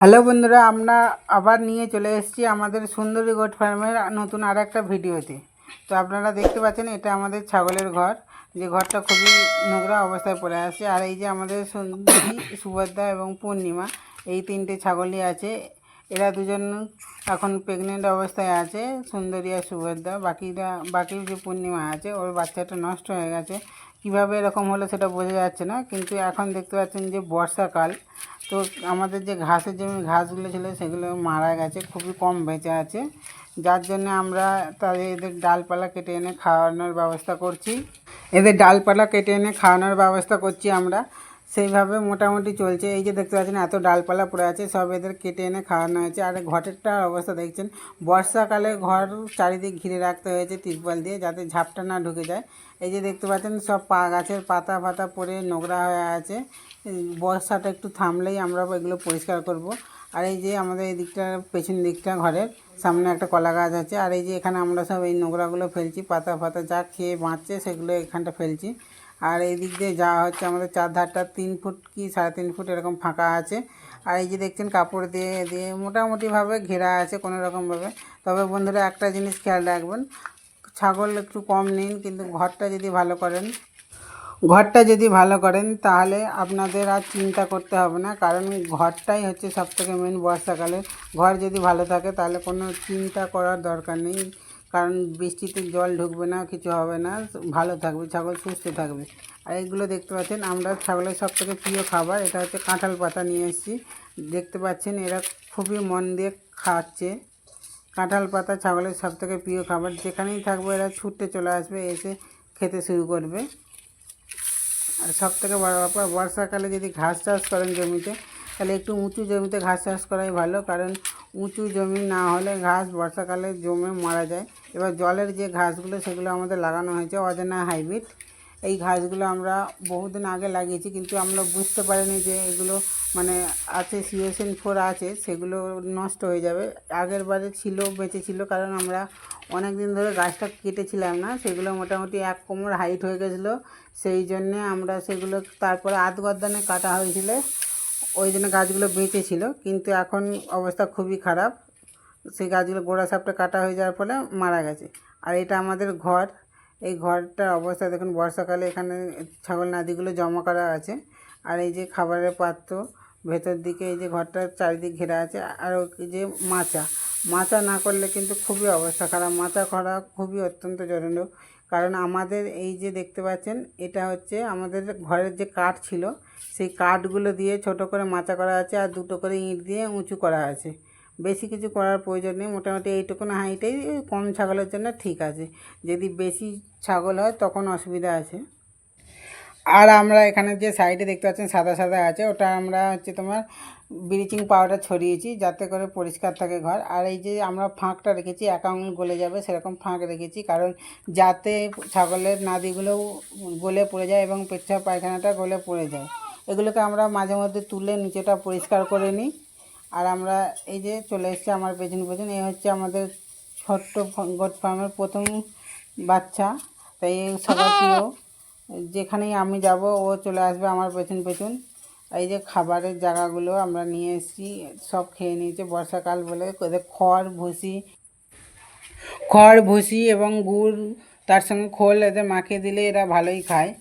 Hello বন্ধুরা, আমরা আবার নিয়ে চলে এসেছি আমাদের সুন্দরী গোট ফার্মের নতুন আর একটা ভিডিওতে। তো আপনারা দেখতে পাচ্ছেন এটা আমাদের ছাগলের ঘর, যে ঘরটা খুবই নোংরা অবস্থায় পড়ে আছে। আর এই যে আমাদের সুন্দরী, সুভদ্রা এবং পূর্ণিমা, এই তিনটে ছাগলই আছে। এরা দুজন এখন প্রেগনেন্ট অবস্থায় আছে, সুন্দরী আর সুভদ্রা। বাকি যে পূর্ণিমা আছে, ওর বাচ্চাটা নষ্ট হয়ে গেছে। কিভাবে এরকম হলো সেটা বোঝা যাচ্ছে না, কিন্তু এখন দেখতে পাচ্ছেন যে বর্ষাকাল, তো আমাদের যে ঘাসের জমি ঘাসগুলো ছিল সেগুলো মারা গেছে, খুবই কম বেঁচে আছে। যার জন্য আমরা এদের ডালপালা কেটে এনে খাওয়ানোর ব্যবস্থা করছি। আমরা সেইভাবে মোটামুটি চলছে। এই যে দেখতে পাচ্ছেন এত ডালপালা পড়ে আছে, সব এদের কেটে এনে খাওয়ানো হয়েছে। আর ঘরেরটার অবস্থা দেখছেন, বর্ষাকালে ঘর চারিদিক ঘিরে রাখতে হয়েছে তিরপল দিয়ে, যাতে ঝাপটা না ঢুকে যায়। এই যে দেখতে পাচ্ছেন সব গাছের পাতা ফাতা পড়ে নোংরা হয়ে আছে। বর্ষাটা একটু থামলেই আমরা এগুলো পরিষ্কার করব। আর এই যে আমাদের এই দিকটা, পেছন দিকটা ঘরের সামনে একটা কলা গাছ আছে। আর এই যে এখানে আমরা সব এই নোংরাগুলো ফেলছি, পাতা ফাতা যা খেয়ে বাঁচছে সেগুলো এখানটা ফেলছি। আর এই দিক দিয়ে যাওয়া হচ্ছে, আমাদের চারধারটা 3 ফুট কি 3.5 ফুট এরকম ফাঁকা আছে। আর এই যে দেখছেন কাপড় দিয়ে দিয়ে মোটামুটিভাবে ঘেরা আছে কোনো রকমভাবে। তবে বন্ধুরা একটা জিনিস খেয়াল রাখবেন, ছাগল একটু কম নিন, কিন্তু ঘরটা যদি ভালো করেন তাহলে আপনাদের আর চিন্তা করতে হবে না। কারণ ঘরটাই হচ্ছে সবথেকে মেন বর্ষাকালে। ঘর যদি ভালো থাকে তাহলে কোনো চিন্তা করার দরকার নেই, কারণ বৃষ্টিতে জল ঢুকবে না, কিছু হবে না, ভালো থাকবে ছাগল, সুস্থ থাকবে। আর এইগুলো দেখতে পাচ্ছেন আমরা ছাগলের সবথেকে প্রিয় খাবার, এটা হচ্ছে কাঁঠাল পাতা নিয়ে এসেছি। দেখতে পাচ্ছেন এরা খুবই মন দিয়ে খাচ্ছে। কাঁঠাল পাতা ছাগলের সবথেকে প্রিয় খাবার, যেখানেই থাকবে এরা ছুটে চলে আসবে, এসে খেতে শুরু করবে। আর সবথেকে বড় ব্যাপার, বর্ষাকালে যদি ঘাস চাষ করেন জমিতে, তাহলে একটু উঁচু জমিতে ঘাস চাষ করাই ভালো, কারণ উঁচু জমি না হলে ঘাস বর্ষাকালে জমে মারা যায়। এবার জলের যে ঘাসগুলো সেগুলো আমাদের লাগানো হয়েছে অজানা হাইব্রিড। এই ঘাসগুলো আমরা বহুদিন আগে লাগিয়েছি, কিন্তু আমরা বুঝতে পারিনি যে এগুলো মানে আছে CSN4 আছে, সেগুলো নষ্ট হয়ে যাবে। আগের বারে ছিল, বেঁচে ছিল, কারণ আমরা অনেক দিন ধরে গাছটা কেটেছিলাম না, সেগুলো মোটামুটি 1 কোমর হাইট হয়ে গেছিলো। সেই জন্যে আমরা সেগুলো তারপরে আধগর্দানে কাটা হয়েছিল, ওই জন্য গাছগুলো বেঁচে ছিল। কিন্তু এখন অবস্থা খুবই খারাপ, সেই গাছগুলো গোড়া সাপটা কাটা হয়ে যাওয়ার ফলে মারা গেছে। আর এটা আমাদের ঘর, এই ঘরটার অবস্থা দেখুন, বর্ষাকালে এখানে ছাগল নাদিগুলো জমা করা আছে। আর এই যে খাবারের পাত্র ভেতর দিকে, এই যে ঘরটার চারিদিক ঘেরা আছে। আর এই যে মাচা না করলে কিন্তু খুবই অবস্থা খারাপ, মাচা করা খুবই অত্যন্ত জরুরি। কারণ আমাদের এই যে দেখতে পাচ্ছেন, এটা হচ্ছে আমাদের ঘরের যে কাঠ ছিল, সেই কাঠগুলো দিয়ে ছোট করে মাচা করা আছে, আর 2টো করে ইঁট দিয়ে উঁচু করা আছে। বেশি কিছু করার প্রয়োজন নেই, মোটামুটি এইটুকুন হাইটেই কম ছাগলের জন্য ঠিক আছে। যদি বেশি ছাগল হয় তখন অসুবিধা আছে। আর আমরা এখানে যে সাইডে দেখতে পাচ্ছেন সাদা সাদা আছে, ওটা আমরা হচ্ছে তোমার ব্লিচিং পাউডার ছড়িয়েছি, যাতে করে পরিষ্কার থাকে ঘর। আর এই যে আমরা ফাঁকটা রেখেছি, 1 আঙুল গলে যাবে সেরকম ফাঁক রেখেছি, কারণ যাতে ছাগলের নাদিগুলো গলে পড়ে যায় এবং পেচ্ছাপ পায়খানাটা গলে পড়ে যায়। এগুলোকে আমরা মাঝে মধ্যে তুলে নিচেটা পরিষ্কার করে নিই। আর আমরা এই যে চলে এসেছি আমার পেছন পেছন, এই হচ্ছে আমাদের ছোট্ট গোট ফার্মের প্রথম বাচ্চা, তাই সবার প্রিয়। যেখানেই আমি যাব ও চলে আসবে আমার পেছন পেছন। এই যে খাবারের জায়গাগুলো আমরা নিয়ে এসেছি, সব খেয়ে নিয়েছে বর্ষাকাল বলে। ওদের খড় ভুসি এবং গুড়, তার সঙ্গে খোল এদের মাখিয়ে দিলে এরা ভালোই খায়।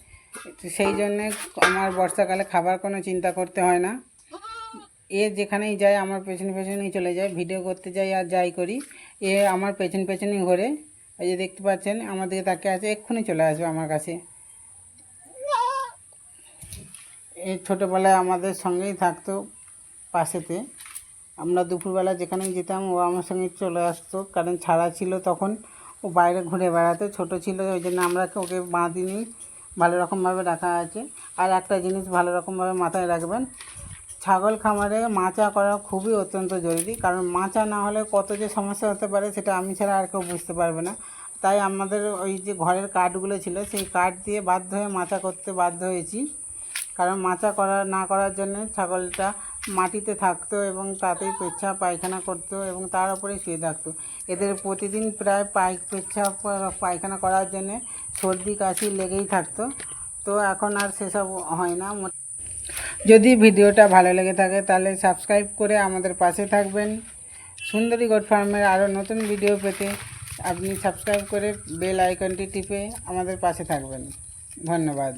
তো সেই জন্যে আমার বর্ষাকালে খাবার কোনো চিন্তা করতে হয় না। যেখানেই যায় আমার পেছন পেছনেই চলে যায়, ভিডিও করতে যাই আর যাই করি, আমার পেছন পেছনই ঘোরে। এই যে দেখতে পাচ্ছেন আমার দিকে তাকিয়ে আছে, এক্ষুনি চলে আসবে আমার কাছে। এই ছোটোবেলায় আমাদের সঙ্গেই থাকতো পাশেতে। আমরা দুপুরবেলা যেখানেই যেতাম ও আমার সঙ্গে চলে আসতো, কারণ ছাড়া ছিল তখন, ও বাইরে ঘুরে বেড়াতো, ছোটো ছিল ওই জন্য আমরা ওকে বাঁধিনি, ভালো রকমভাবে রাখা আছে। আর একটা জিনিস ভালো রকমভাবে মাথায় রাখবেন, ছাগল খামারে মাচা করা খুবই অত্যন্ত জরুরি, কারণ মাচা না হলে কত যে সমস্যা হতে পারে সেটা আমি ছাড়া আর কেউ বুঝতে পারবে না। তাই আমাদের ওই যে ঘরের কাঠগুলো ছিল, সেই কাঠ দিয়ে বাধ্য হয়ে মাচা করতে বাধ্য হয়েছি। কারণ মাচা না করার জন্য ছাগলটা মাটিতে থাকতো এবং তাতেই পেচ্ছাপ পায়খানা করতো এবং তার উপরেই শুয়ে থাকতো। এদের প্রতিদিন প্রায় পেচ্ছাপ পায়খানা করার জন্যে সর্দি কাশি লেগেই থাকতো। তো এখন আর সেসব হয় না। যদি ভিডিওটা ভালো লেগে থাকে তাহলে সাবস্ক্রাইব করে আমাদের পাশে থাকবেন। সুন্দরী গোট ফার্মের আরও নতুন ভিডিও পেতে আপনি সাবস্ক্রাইব করে বেল আইকনটি টিপে আমাদের পাশে থাকবেন। ধন্যবাদ।